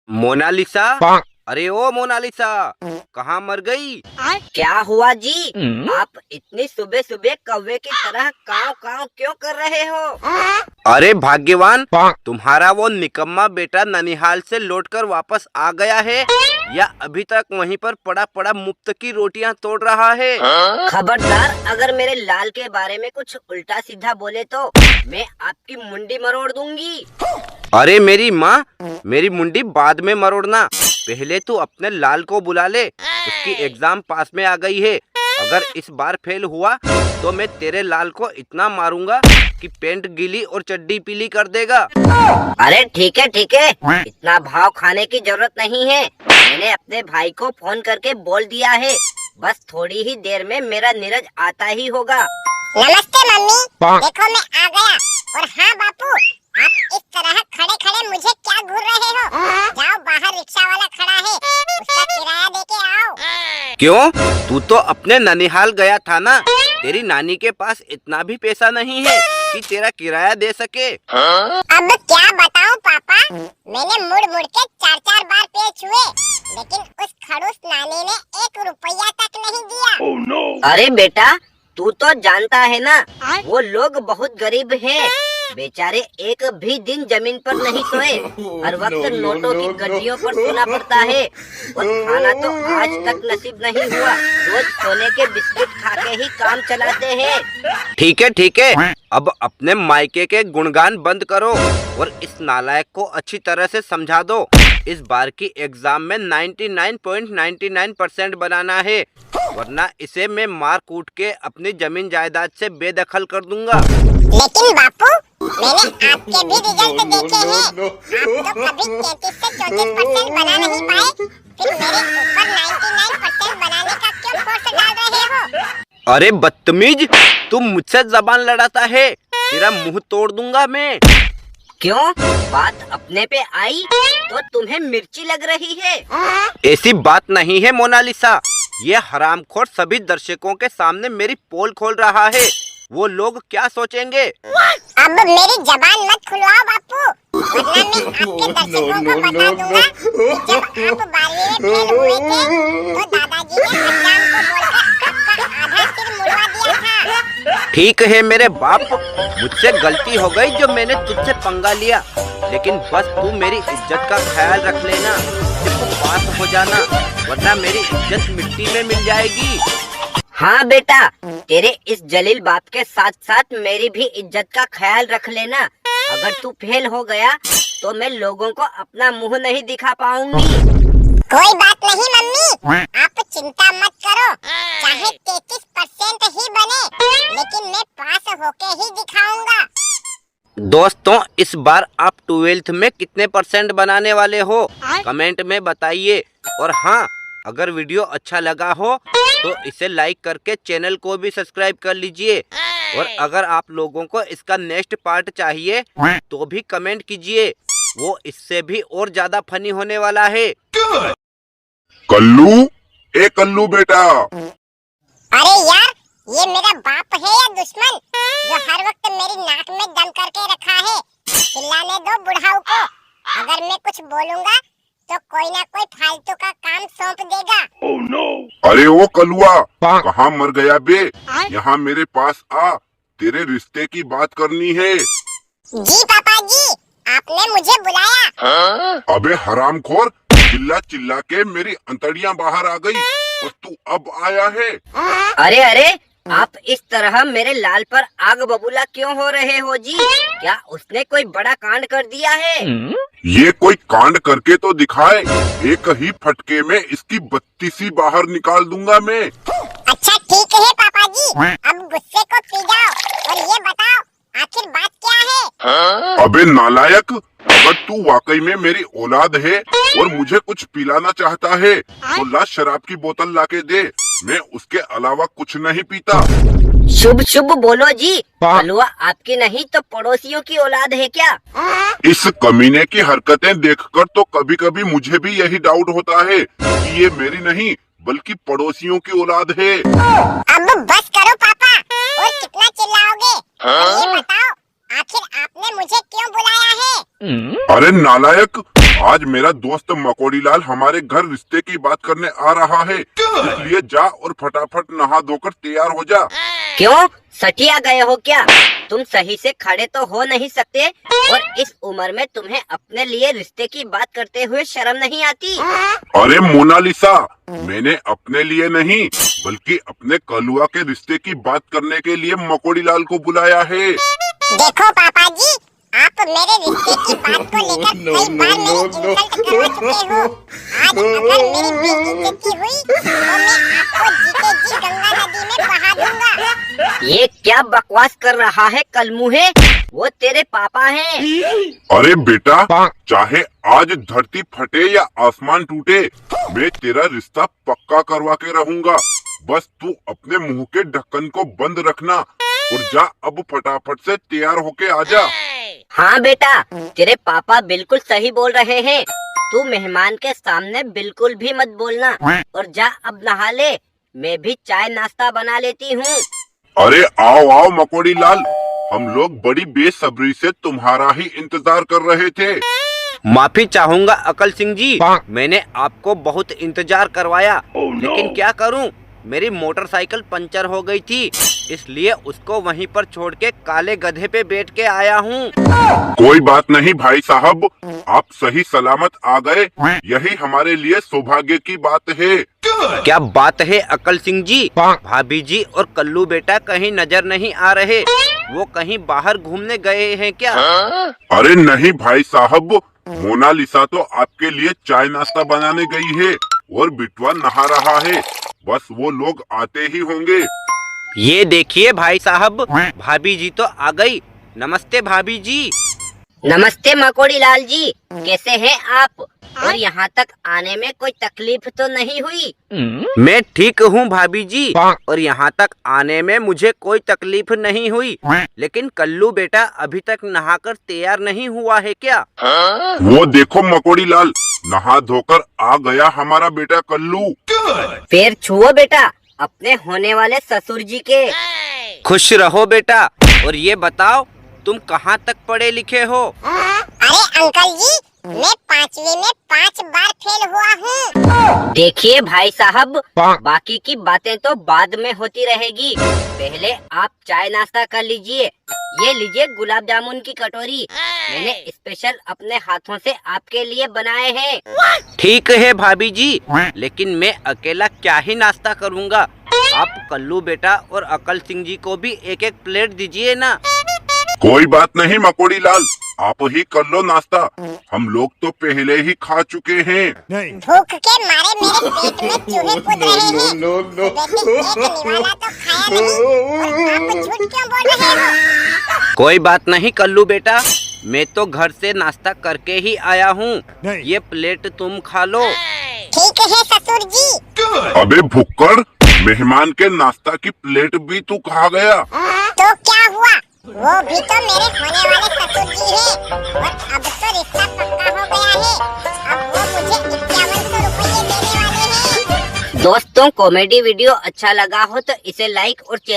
Mona Lisa. अरे ओ Mona Lisa, कहाँ मर गई? क्या हुआ जी? आप इतनी सुबह सुबह कौवे की तरह काव काव क्यों कर रहे हो? अरे भाग्यवान, तुम्हारा वो निकम्मा बेटा ननिहाल से लौटकर वापस आ गया है या अभी तक वहीं पर पड़ा पड़ा मुफ्त की रोटियां तोड़ रहा है? खबरदार, अगर मेरे लाल के बारे में कुछ उल्टा सीधा बोले तो मैं आपकी मुंडी मरोड़ दूंगी। अरे मेरी माँ, मेरी मुंडी बाद में मरोड़ना, पहले तू अपने लाल को बुला ले। उसकी एग्जाम पास में आ गई है। अगर इस बार फेल हुआ तो मैं तेरे लाल को इतना मारूंगा कि पैंट गीली और चड्डी पीली कर देगा। अरे ठीक है, इतना भाव खाने की जरूरत नहीं है। मैंने अपने भाई को फोन करके बोल दिया है, बस थोड़ी ही देर में मेरा नीरज आता ही होगा। नमस्ते मम्मी, देखो मैं आ गया। और हाँ बापू, आप इस तरह खड़े खड़े मुझे क्या घूर रहे हो? जाओ, बाहर रिक्शा वाला खड़ा है, उसका किराया देके आओ। क्यों? तू तो अपने ननिहाल गया था ना? तेरी नानी के पास इतना भी पैसा नहीं है कि तेरा किराया दे सके। अब क्या बताऊं पापा, मैंने मुड़ मुड़ के 4-4 बार पैर छुए, लेकिन उस खड़ूस नानी ने 1 रुपया तक नहीं दिया। अरे बेटा, तू तो जानता है ना, वो लोग बहुत गरीब हैं। बेचारे एक भी दिन जमीन पर नहीं सोए, हर वक्त नोटों की गड्डियों पर सोना पड़ता है। और खाना तो आज तक नसीब नहीं हुआ, रोज सोने के बिस्किट खा के ही काम चलाते हैं। ठीक है, अब अपने मायके के गुणगान बंद करो और इस नालायक को अच्छी तरह से समझा दो। इस बार की एग्जाम में 99.99% बनाना है, वरना इसे मैं मार कूट के अपनी जमीन जायदाद से बेदखल कर दूंगा। लेकिन बापू, मैंने आपके भी रिजल्ट देखे हैं। आप तो कभी 33 से 34% बना नहीं पाए, फिर मेरे ऊपर 99% बनाने का क्यों फोर्स डाल रहे हो? अरे बदतमीज, तुम मुझसे जबान लड़ाता है, तेरा मुंह तोड़ दूंगा मैं। क्यों? बात अपने पे आई तो तुम्हें मिर्ची लग रही है? ऐसी बात नहीं है मोनालिसा, ये हरामखोर सभी दर्शकों के सामने मेरी पोल खोल रहा है। वो लोग क्या सोचेंगे? अब मेरी जबान मत खुलवाओ बापू, वरना मैं आपके दर्शकों को बता दूंगा कि जब आप 12वीं में फेल हुए थे तो दादाजी ने हजाम को बोलकर आपका आधा सिर मुड़वा दिया था। ठीक है मेरे बाप, मुझसे गलती हो गई जो मैंने तुझसे पंगा लिया, लेकिन बस तू मेरी इज्जत का ख्याल रख लेना, सिर्फ पास हो जाना, वरना मेरी इज्जत मिट्टी में मिल जाएगी। हाँ बेटा, तेरे इस जलील बाप के साथ साथ मेरी भी इज्जत का ख्याल रख लेना। अगर तू फेल हो गया तो मैं लोगों को अपना मुंह नहीं दिखा पाऊंगी। कोई बात नहीं मम्मी, आप चिंता मत करो, चाहे 33% ही बने, लेकिन मैं पास होके ही दिखाऊंगा। दोस्तों, इस बार आप 12th में कितने % बनाने वाले हो? कमेंट में बताइए। और हाँ, अगर वीडियो अच्छा लगा हो तो इसे लाइक करके चैनल को भी सब्सक्राइब कर लीजिए। और अगर आप लोगों को इसका नेक्स्ट पार्ट चाहिए तो भी कमेंट कीजिए, वो इससे भी और ज्यादा फनी होने वाला है। कल्लू, ए कल्लू बेटा। अरे यार, ये मेरा बाप है या दुश्मन जो हर वक्त मेरी नाक में दम करके रखा है? चिल्लाने दो बुढ़ाऊ को, अगर मैं कुछ बोलूंगा तो कोई ना कोई फालतू का काम सौंप देगा। अरे ओ कलुआ, कहाँ मर गया बे? यहाँ मेरे पास आ, तेरे रिश्ते की बात करनी है। जी पापा जी, आपने मुझे बुलाया? अबे हरामखोर, चिल्ला चिल्ला के मेरी अंतड़ियाँ बाहर आ गई और तू अब आया है? अरे, आप इस तरह मेरे लाल पर आग बबूला क्यों हो रहे हो जी? क्या उसने कोई बड़ा कांड कर दिया है? ये कोई कांड करके तो दिखाए, एक ही फटके में इसकी 32 बाहर निकाल दूंगा मैं। अच्छा ठीक है पापा जी, अब गुस्से को पी जाओ और ये बताओ आखिर बात क्या है? अबे नालायक, अगर तू वाकई में मेरी औलाद है और मुझे कुछ पिलाना चाहता है तो ला शराब की बोतल लाके दे, मैं उसके अलावा कुछ नहीं पीता। शुभ शुभ बोलो जी, हलवा आपकी नहीं तो पड़ोसियों की औलाद है क्या? इस कमीने की हरकतें देखकर तो कभी कभी मुझे भी यही डाउट होता है कि ये मेरी नहीं बल्कि पड़ोसियों की औलाद है। अब बस करो पापा, और कितना चिल्लाओगे? और ये बताओ, आखिर आपने मुझे क्यों बुलाया है? अरे नालायक, आज मेरा दोस्त मकोड़ी लाल हमारे घर रिश्ते की बात करने आ रहा है, इसलिए जा और फटाफट नहा धोकर तैयार हो जा। क्यों सटिया गए हो क्या? तुम सही से खड़े तो हो नहीं सकते, और इस उम्र में तुम्हें अपने लिए रिश्ते की बात करते हुए शर्म नहीं आती? अरे मोनालिसा, मैंने अपने लिए नहीं बल्कि अपने कलुआ के रिश्ते की बात करने के लिए मकोड़ी लाल को बुलाया है। देखो पापा जी, आप मेरे रिश्ते की बात को लेकर कई बार मेरी इंसल्ट करवा चुके हो। आज अगर मेरी बेइज्जती हुई तो मैं आपको जीते जी गंगा नदी में बहा दूंगा। ये क्या बकवास कर रहा है कलमुहे? वो तेरे पापा हैं। अरे बेटा, चाहे आज धरती फटे या आसमान टूटे, मैं तेरा रिश्ता पक्का करवा के रहूंगा। बस तू अपने मुंह के ढक्कन को बंद रखना और जा अब फटाफट से तैयार होके आ जा। हाँ बेटा, तेरे पापा बिल्कुल सही बोल रहे हैं। तू मेहमान के सामने बिल्कुल भी मत बोलना, और जा अब नहा ले। मैं भी चाय नाश्ता बना लेती हूँ। अरे आओ आओ मकोड़ी लाल, हम लोग बड़ी बेसब्री से तुम्हारा ही इंतजार कर रहे थे। माफी चाहूंगा अकल सिंह जी, मैंने आपको बहुत इंतजार करवाया, लेकिन क्या करूं, मेरी मोटरसाइकिल पंचर हो गई थी, इसलिए उसको वहीं पर छोड़ के काले गधे पे बैठ के आया हूँ। कोई बात नहीं भाई साहब, आप सही सलामत आ गए, यही हमारे लिए सौभाग्य की बात है। क्या बात है अकल सिंह जी, भाभी जी और कल्लू बेटा कहीं नजर नहीं आ रहे, वो कहीं बाहर घूमने गए हैं क्या? अरे नहीं भाई साहब, मोनालिसा तो आपके लिए चाय नाश्ता बनाने गई है और बिटवा नहा रहा है, बस वो लोग आते ही होंगे। ये देखिए भाई साहब, भाभी जी तो आ गई। नमस्ते भाभी जी। नमस्ते मकोड़ी लाल जी, कैसे हैं आप? और यहाँ तक आने में कोई तकलीफ तो नहीं हुई? मैं ठीक हूँ भाभी जी, और यहाँ तक आने में मुझे कोई तकलीफ नहीं हुई, लेकिन कल्लू बेटा अभी तक नहाकर तैयार नहीं हुआ है क्या? वो देखो मकोड़ी लाल, नहा धोकर आ गया हमारा बेटा कल्लू। पैर छुओ बेटा अपने होने वाले ससुर जी के। खुश रहो बेटा, और ये बताओ तुम कहाँ तक पढ़े लिखे हो? अरे अंकल जी, मैं 5वीं में 5 बार फेल हुआ हूँ। देखिए भाई साहब, बाकी की बातें तो बाद में होती रहेगी, पहले आप चाय नाश्ता कर लीजिए। ये लीजिए गुलाब जामुन की कटोरी, मैंने स्पेशल अपने हाथों से आपके लिए बनाए हैं। ठीक है भाभी जी, लेकिन मैं अकेला क्या ही नाश्ता करूँगा, आप कल्लू बेटा और अकल सिंह जी को भी एक एक प्लेट दीजिए ना। कोई बात नहीं मकोड़ी लाल, आप ही कर लो नाश्ता, हम लोग तो पहले ही खा चुके हैं। भूख के मारे मेरे पेट में चूहे कूद रहे हैं। वैसे एक निवाला तो खाया नहीं, और आप झूठ क्यों बोल रहे हो? कोई बात नहीं कल्लू बेटा, मैं तो घर से नाश्ता करके ही आया हूँ, ये प्लेट तुम खा लो। ठीक है ससुर जी। अबे भुक्कड़, मेहमान के नाश्ता की प्लेट भी तू खा गया? तो क्या हुआ, वो भी तो मेरे होने वाले ससुर जी हैं, और अब तो रिश्ता पक्का हो गया है। अब वो मुझे 5100 रुपये देने वाले हैं। दोस्तों, कॉमेडी वीडियो अच्छा लगा हो तो इसे लाइक और चैनल